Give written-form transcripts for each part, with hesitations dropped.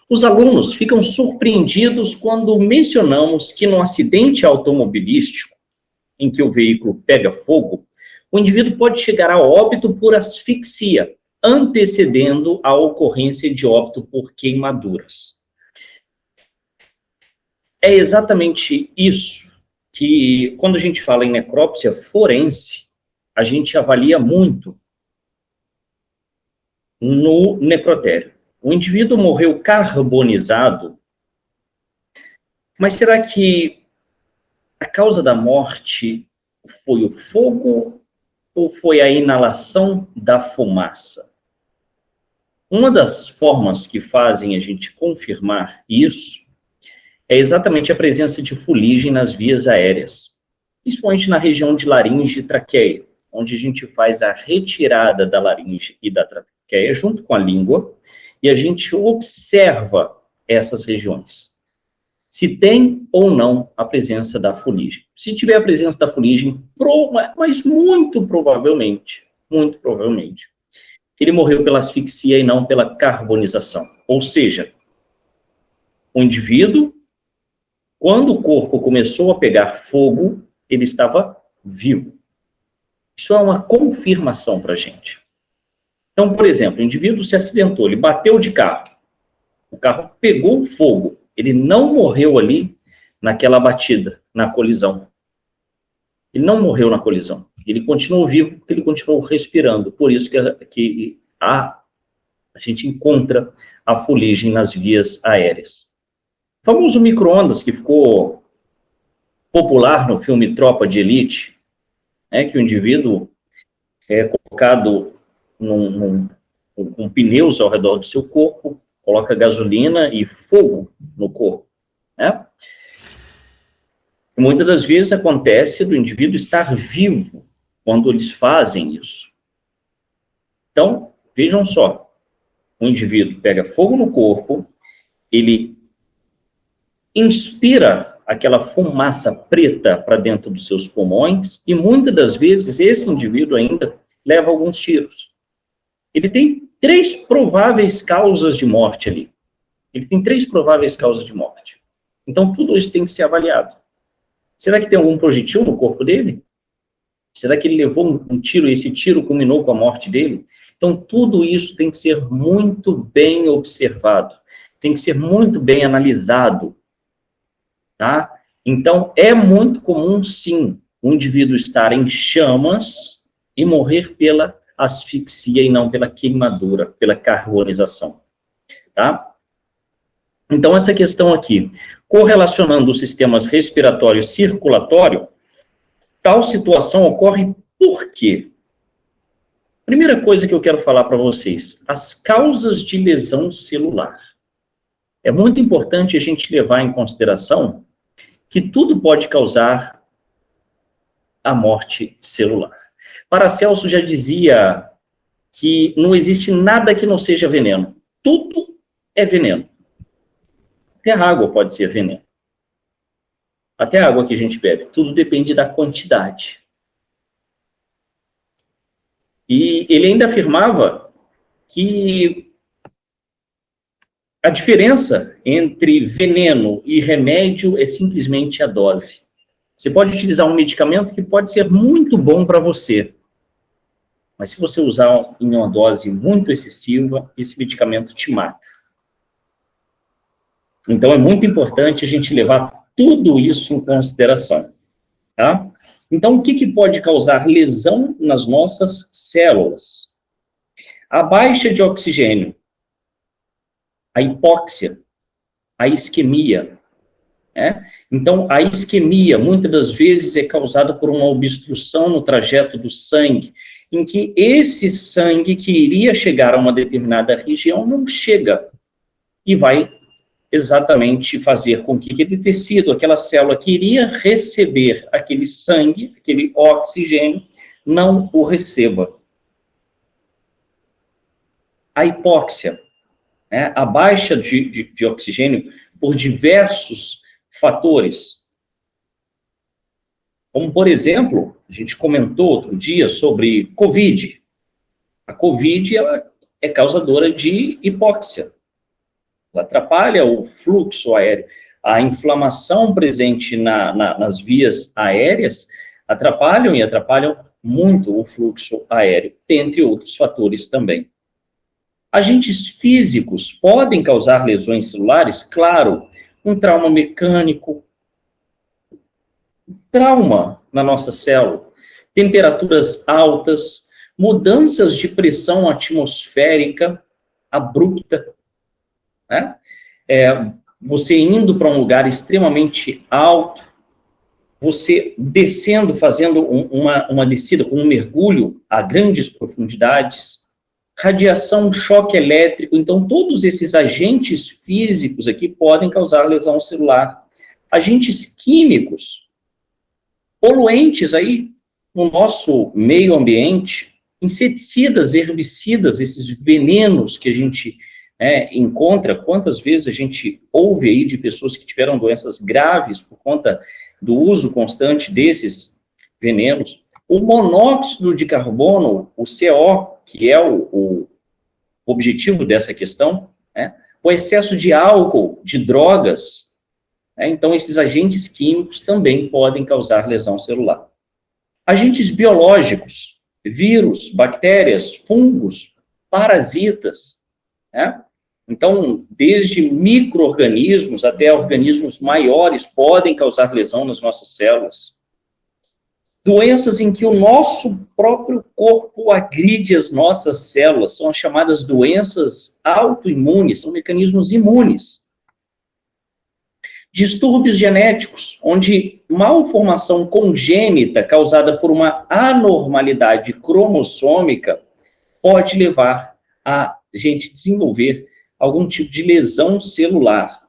Os alunos ficam surpreendidos quando mencionamos que no acidente automobilístico, em que o veículo pega fogo, o indivíduo pode chegar a óbito por asfixia, antecedendo a ocorrência de óbito por queimaduras. É exatamente isso que, quando a gente fala em necrópsia forense, a gente avalia muito no necrotério. O indivíduo morreu carbonizado, mas será que a causa da morte foi o fogo ou foi a inalação da fumaça? Uma das formas que fazem a gente confirmar isso é exatamente a presença de fuligem nas vias aéreas, principalmente na região de laringe e traqueia, onde a gente faz a retirada da laringe e da traqueia junto com a língua, e a gente observa essas regiões. Se tem ou não a presença da fuligem. Se tiver a presença da fuligem, mas muito provavelmente, ele morreu pela asfixia e não pela carbonização. Ou seja, o indivíduo, quando o corpo começou a pegar fogo, ele estava vivo. Isso é uma confirmação para a gente. Então, por exemplo, o indivíduo se acidentou, ele bateu de carro, o carro pegou fogo, ele não morreu ali naquela batida, na colisão. Ele não morreu na colisão. Ele continuou vivo porque ele continuou respirando. Por isso que a gente encontra a fuligem nas vias aéreas. O famoso micro-ondas, que ficou popular no filme Tropa de Elite, que o indivíduo é colocado com pneus ao redor do seu corpo, coloca gasolina e fogo no corpo, né? Muitas das vezes acontece do indivíduo estar vivo quando eles fazem isso. Então, vejam só, o indivíduo pega fogo no corpo, ele inspira aquela fumaça preta para dentro dos seus pulmões e muitas das vezes esse indivíduo ainda leva alguns tiros. Ele tem 3 prováveis causas de morte ali. Então, tudo isso tem que ser avaliado. Será que tem algum projetil no corpo dele? Será que ele levou um tiro e esse tiro culminou com a morte dele? Então, tudo isso tem que ser muito bem observado, tem que ser muito bem analisado, tá? Então, é muito comum, sim, o indivíduo estar em chamas e morrer pela asfixia e não pela queimadura, pela carbonização, tá? Então, essa questão aqui, correlacionando os sistemas respiratório e circulatório, tal situação ocorre por quê? Primeira coisa que eu quero falar para vocês, as causas de lesão celular. É muito importante a gente levar em consideração que tudo pode causar a morte celular. Paracelso já dizia que não existe nada que não seja veneno. Tudo é veneno. Até a água pode ser veneno. Até a água que a gente bebe. Tudo depende da quantidade. E ele ainda afirmava que a diferença entre veneno e remédio é simplesmente a dose. Você pode utilizar um medicamento que pode ser muito bom para você, mas se você usar em uma dose muito excessiva, esse medicamento te mata. Então, é muito importante a gente levar tudo isso em consideração, tá? Então, o que pode causar lesão nas nossas células? A baixa de oxigênio, a hipóxia, a isquemia, né? Então, a isquemia, muitas das vezes, é causada por uma obstrução no trajeto do sangue, em que esse sangue que iria chegar a uma determinada região não chega e vai exatamente fazer com que aquele tecido, aquela célula que iria receber aquele sangue, aquele oxigênio, não o receba. A hipóxia, né, a baixa de oxigênio por diversos fatores. Como, por exemplo, a gente comentou outro dia sobre Covid. A Covid ela é causadora de hipóxia. ela atrapalha o fluxo aéreo. A inflamação presente nas vias aéreas atrapalham muito o fluxo aéreo, entre outros fatores também. Agentes físicos podem causar lesões celulares? Claro, um trauma mecânico, trauma na nossa célula, temperaturas altas, mudanças de pressão atmosférica abrupta, né? Você indo para um lugar extremamente alto, você descendo, fazendo uma descida com um mergulho a grandes profundidades, radiação, choque elétrico. Então, todos esses agentes físicos aqui podem causar lesão celular. Agentes químicos, poluentes aí no nosso meio ambiente, inseticidas, herbicidas, esses venenos que a gente encontra. Quantas vezes a gente ouve aí de pessoas que tiveram doenças graves por conta do uso constante desses venenos. O monóxido de carbono, o CO, que é o objetivo dessa questão, né? O excesso de álcool, de drogas, né? Então, esses agentes químicos também podem causar lesão celular. Agentes biológicos, vírus, bactérias, fungos, parasitas, né? Então, desde micro-organismos até organismos maiores podem causar lesão nas nossas células. Doenças em que o nosso próprio corpo agride as nossas células são as chamadas doenças autoimunes, são mecanismos imunes. Distúrbios genéticos, onde malformação congênita causada por uma anormalidade cromossômica pode levar a gente desenvolver algum tipo de lesão celular.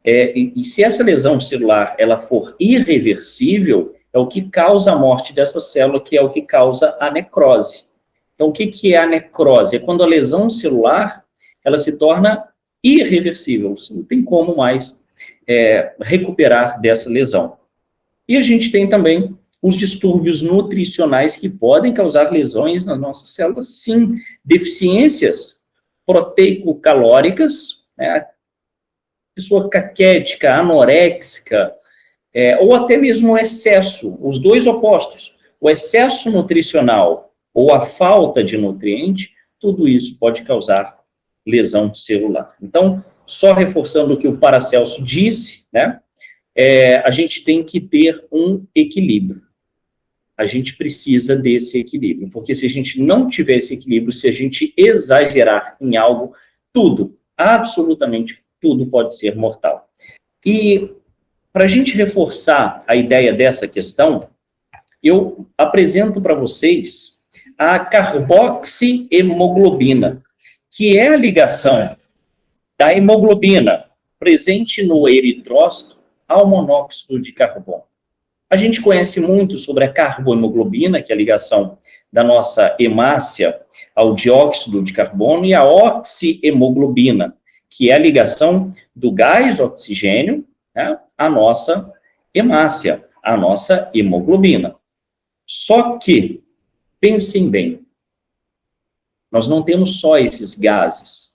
E se essa lesão celular ela for irreversível, é o que causa a morte dessa célula, que é o que causa a necrose. Então, o que é a necrose? É quando a lesão celular ela se torna irreversível, você não tem como mais recuperar dessa lesão. E a gente tem também os distúrbios nutricionais que podem causar lesões nas nossas células, sim, deficiências proteico-calóricas, né? Pessoa caquética, anoréxica, ou até mesmo o excesso, os dois opostos, o excesso nutricional ou a falta de nutriente, tudo isso pode causar lesão celular. Então, só reforçando o que o Paracelso disse, né, a gente tem que ter um equilíbrio. A gente precisa desse equilíbrio, porque se a gente não tiver esse equilíbrio, se a gente exagerar em algo, tudo, absolutamente tudo pode ser mortal. E para a gente reforçar a ideia dessa questão, eu apresento para vocês a carboxihemoglobina, que é a ligação da hemoglobina presente no eritrócito ao monóxido de carbono. A gente conhece muito sobre a carbohemoglobina, que é a ligação da nossa hemácia ao dióxido de carbono, e a oxihemoglobina, que é a ligação do gás oxigênio, né, à nossa hemácia, à nossa hemoglobina. Só que, pensem bem, nós não temos só esses gases.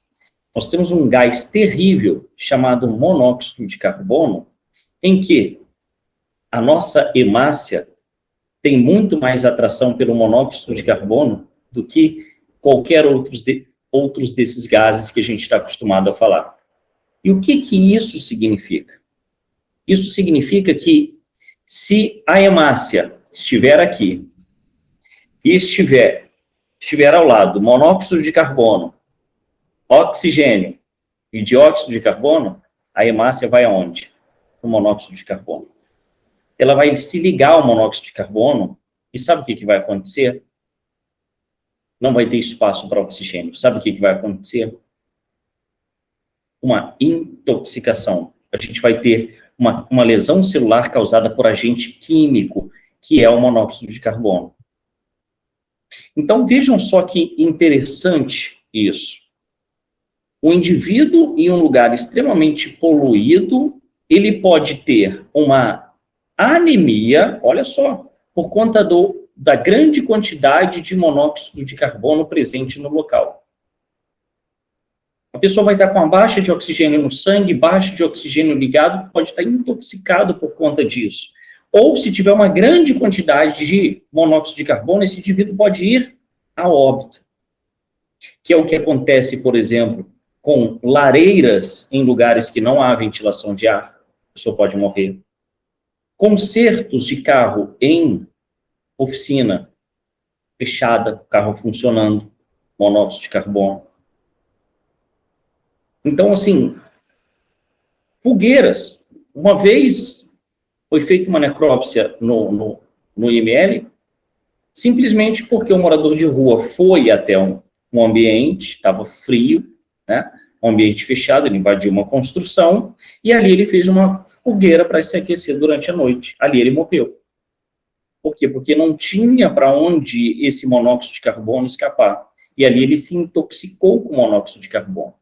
Nós temos um gás terrível chamado monóxido de carbono, em que a nossa hemácia tem muito mais atração pelo monóxido de carbono do que qualquer outros desses gases que a gente está acostumado a falar. E o que isso significa? Isso significa que se a hemácia estiver aqui e estiver ao lado monóxido de carbono, oxigênio e dióxido de carbono, a hemácia vai aonde? O monóxido de carbono. Ela vai se ligar ao monóxido de carbono e sabe o que vai acontecer? Não vai ter espaço para oxigênio. Sabe o que vai acontecer? Uma intoxicação. A gente vai ter uma lesão celular causada por agente químico, que é o monóxido de carbono. Então, vejam só que interessante isso. O indivíduo em um lugar extremamente poluído, ele pode ter uma anemia, olha só, por conta da grande quantidade de monóxido de carbono presente no local. A pessoa vai estar com uma baixa de oxigênio no sangue, baixa de oxigênio ligado, pode estar intoxicado por conta disso. Ou, se tiver uma grande quantidade de monóxido de carbono, esse indivíduo pode ir a óbito. Que é o que acontece, por exemplo, com lareiras em lugares que não há ventilação de ar, a pessoa pode morrer. Consertos de carro em oficina fechada, carro funcionando, monóxido de carbono. Então, assim, fogueiras. Uma vez foi feita uma necrópsia no IML, simplesmente porque o morador de rua foi até um ambiente, estava frio, né? Um ambiente fechado, ele invadiu uma construção, e ali ele fez uma fogueira para se aquecer durante a noite. Ali ele morreu. Por quê? Porque não tinha para onde esse monóxido de carbono escapar. E ali ele se intoxicou com monóxido de carbono.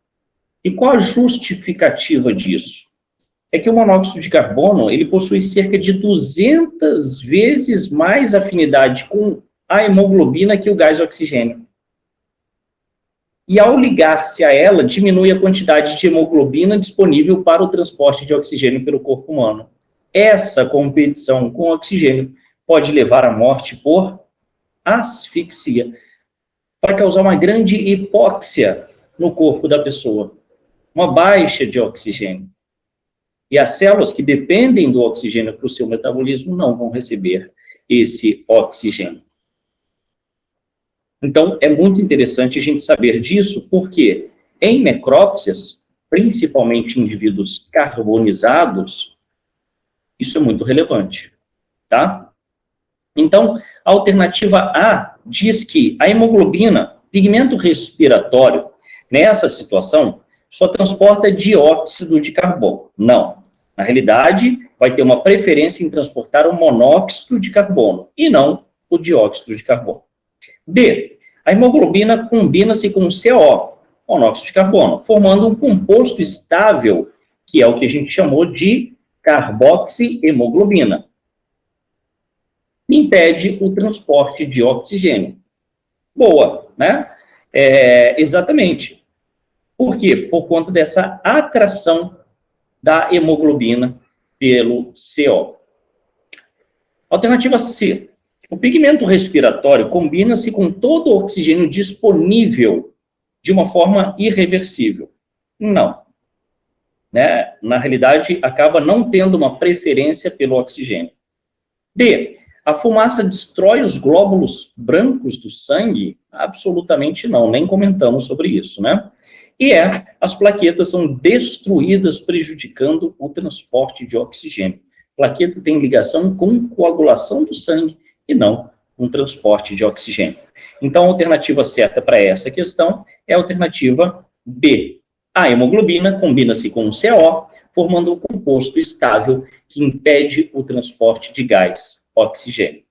E qual a justificativa disso? É que o monóxido de carbono, ele possui cerca de 200 vezes mais afinidade com a hemoglobina que o gás oxigênio. E ao ligar-se a ela, diminui a quantidade de hemoglobina disponível para o transporte de oxigênio pelo corpo humano. Essa competição com o oxigênio pode levar à morte por asfixia. Vai causar uma grande hipóxia no corpo da pessoa, uma baixa de oxigênio. E as células que dependem do oxigênio para o seu metabolismo não vão receber esse oxigênio. Então, é muito interessante a gente saber disso, porque em necrópsias, principalmente em indivíduos carbonizados, isso é muito relevante, tá? Então, a alternativa A diz que a hemoglobina, pigmento respiratório, nessa situação, só transporta dióxido de carbono. Não. Na realidade, vai ter uma preferência em transportar o monóxido de carbono e não o dióxido de carbono. B. A hemoglobina combina-se com o CO, monóxido de carbono, formando um composto estável, que é o que a gente chamou de carboxihemoglobina. Impede o transporte de oxigênio. Boa, né? Exatamente. Por quê? Por conta dessa atração da hemoglobina pelo CO. Alternativa C. O pigmento respiratório combina-se com todo o oxigênio disponível de uma forma irreversível. Não. Né? Na realidade, acaba não tendo uma preferência pelo oxigênio. D. A fumaça destrói os glóbulos brancos do sangue? Absolutamente não, nem comentamos sobre isso, né? E as plaquetas são destruídas, prejudicando o transporte de oxigênio. Plaqueta tem ligação com coagulação do sangue e não com transporte de oxigênio. Então, a alternativa certa para essa questão é a alternativa B. A hemoglobina combina-se com o CO, formando um composto estável que impede o transporte de gás oxigênio.